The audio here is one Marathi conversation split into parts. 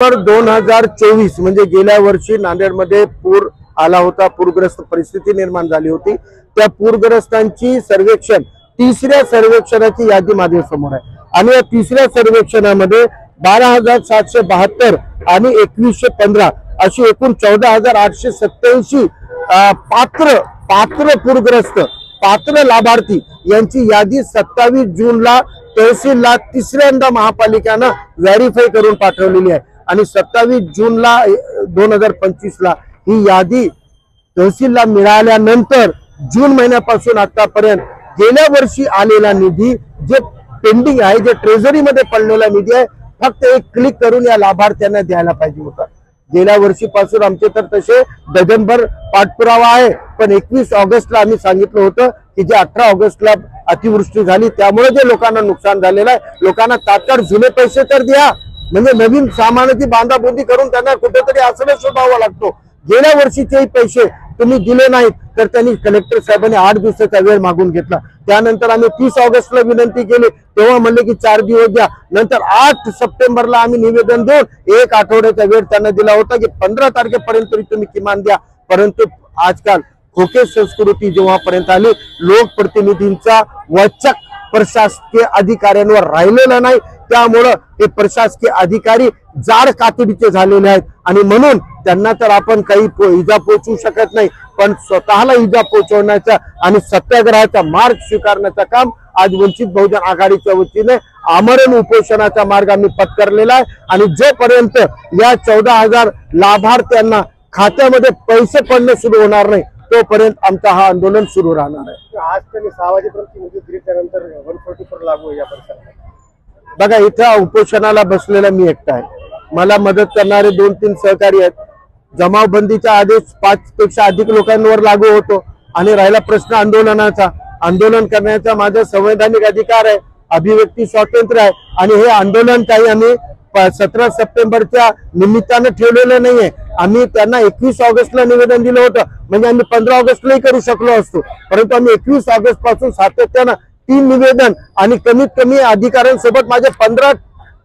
2024 म्हणजे गेल्या वर्षी नांदेडमध्ये पूर आला होता, पूरग्रस्त परिस्थिती निर्माण झाली होती। त्या पूरग्रस्तांची सर्वेक्षण तिसऱ्या सर्वेक्षणाची यादी माझ्या समोर आहे आणि या तिसऱ्या सर्वेक्षणामध्ये 12,772 आणि 2,115 अशी एकूण 14,887 पात्र पूरग्रस्त पात्र लाभार्थी यांची यादी 27 जूनला तहसीलला तिसऱ्यांदा महापालिकेने व्हेरीफाय करून पाठवलेली आहे आणि 27 जूनला 2025 ही यादी तहसीलला मिळाल्यानंतर जून महिन्यापासून आतापर्यंत गेल्या वर्षी आलेला निधी जे पेंडिंग आहे, जे ट्रेझरी मध्ये पडलेला निधी आहे, फक्त एक क्लिक करून या लाभार्थ्यांना द्यायला पाहिजे होता। गेल्या वर्षीपासून आमचे तर तसे डझनभर पाठपुरावा आहे, पण 21 ऑगस्टला आम्ही सांगितलं होतं की जे 18 ऑगस्टला अतिवृष्टी झाली त्यामुळे जे लोकांना नुकसान झालेलं आहे, लोकांना तात्काळ जुने पैसे तर द्या, म्हणजे नवीन सामानाची बांधाबोंदी करून त्यांना कुठेतरी आसरा शोधावा लागतो। गेल्या वर्षीचे पैसे तुम्ही दिले नाहीत तर त्यांनी कलेक्टर साहेबांनी 8 दिवसाचा वेळ मागून घेतला। त्यानंतर आम्ही 30 ऑगस्टला विनंती केली, तेव्हा म्हणले की 4 दिवस द्या। नंतर 8 सप्टेंबरला आम्ही निवेदन देऊन 1 आठवड्याचा वेळ त्यांना दिला होता की 15 तारखेपर्यंत तुम्ही किमान द्या। परंतु आजकाल खोके संस्कृती जेव्हापर्यंत आली, लोकप्रतिनिधींचा वचक प्रशासकीय अधिकाऱ्यांवर राहिलेला नाही, त्यामुळे हे प्रशासकीय अधिकारी जाड कातडीचे झालेले आहेत आणि म्हणून त्यांना तर आपण काही इजा पोहोचवू शकत नाही, पण स्वतःला इजा पोहोचवण्याचा आणि सत्याग्रहाचा मार्ग स्वीकारण्याचं काम आज वंचित बहुजन आघाडीच्या वतीने आमरण उपोषणाचा मार्ग आम्ही पत्करलेला आहे आणि जोपर्यंत या 14,000 लाभार्थ्यांना खात्यामध्ये पैसे पडणे सुरू होणार नाही तोपर्यंत आमचा हा आंदोलन सुरू राहणार आहे। आज त्यांनी 6 वाजेपर्यंत मुदत दिली, त्यानंतर 144 लागू या परिसरात। बघा, इथं उपोषणाला बसलेला मी एकटा आहे, मला मदत करणारे 2-3 सहकारी आहेत। जमावबंदीचा आदेश 5 पेक्षा अधिक लोकांवर लागू होतो आणि राहिला प्रश्न आंदोलनाचा, आंदोलन करण्याचा माझा संवैधानिक अधिकार आहे, अभिव्यक्ती स्वातंत्र्य आहे आणि हे आंदोलन काही आम्ही 17 सप्टेंबरच्या निमित्ताने ठेवलेलं नाहीये। आम्ही त्यांना 21 ऑगस्टला निवेदन दिलं होतं, म्हणजे आम्ही 15 ऑगस्टलाही करू शकलो असतो, परंतु आम्ही 21 ऑगस्ट पासून सातत्यानं 3 निवेदन आणि कमीत कमी अधिकाऱ्यांसोबत माझे 15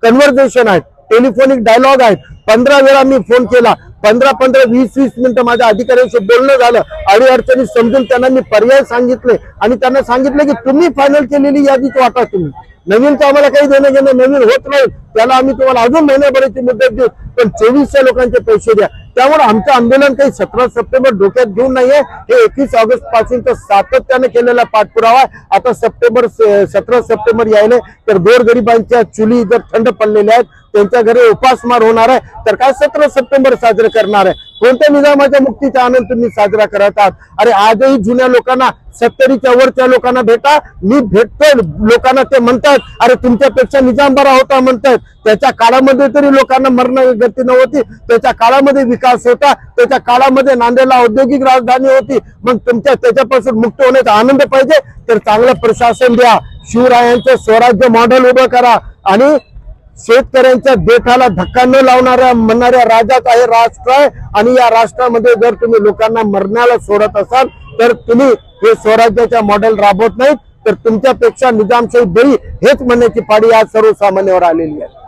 कन्व्हर्सेशन आहेत, टेलिफोनिक डायलॉग आहेत। 15 वेळा मी फोन केला, 15-15, 20-20 मिनिटं माझ्या अधिकाऱ्यांशी बोलणं झालं, अडीअडचणी समजून त्यांना मी पर्याय सांगितले आणि त्यांना सांगितलं की तुम्ही फायनल केलेली यादीच वाटा, तुम्ही नवीनचं आम्हाला काही देणं घेणं नवीन होत नाही, त्याला आम्ही तुम्हाला अजून महिन्याभराची मुदत देऊ, पण 2400 लोकांचे पैसे द्या। त्यामुळे आमचं आंदोलन काही 17 सप्टेंबर डोक्यात घेऊन नाहीये, हे 21 ऑगस्ट पासून सातत्याने केलेला पाठपुरावा आहे। आता 17 सप्टेंबर यायले तर गोरगरिबांच्या चुली जर थंड पडलेल्या आहेत, त्यांच्या घरी उपासमार होणार आहे, तर काय 17 सप्टेंबर साजरे करणार आहे? कोणत्या निजामाच्या मुक्तीचा आनंद तुम्ही साजरा करत आहात? अरे आजही जुन्या लोकांना 70च्या वरच्या लोकांना भेटा, मी भेटतोय लोकांना, ते म्हणतात अरे तुमच्यापेक्षा निजाम बरा होता म्हणतात। त्याच्या काळामध्ये तरी लोकांना मरण गती नव्हती, त्याच्या काळामध्ये विकास होता, त्याच्या काळामध्ये नांदेडला औद्योगिक राजधानी होती। मग तुमच्या त्याच्यापासून मुक्त होण्याचा आनंद पाहिजे तर चांगलं प्रशासन द्या, शिवरायांचं स्वराज्य मॉडेल उभं करा आणि शेतकऱ्यांच्या देठाला धक्का न लावणाऱ्या म्हणणाऱ्या राजाचा हे राष्ट्र आहे आणि या राष्ट्रामध्ये जर तुम्ही लोकांना मरण्याला सोडत असाल तर तुम्ही हे स्वराज्याच्या मॉडेल राबवत नाहीत, तर तुमच्यापेक्षा निजामशाही बळी हेच म्हणण्याची पाळी आज सर्वसामान्यावर आलेली आहे।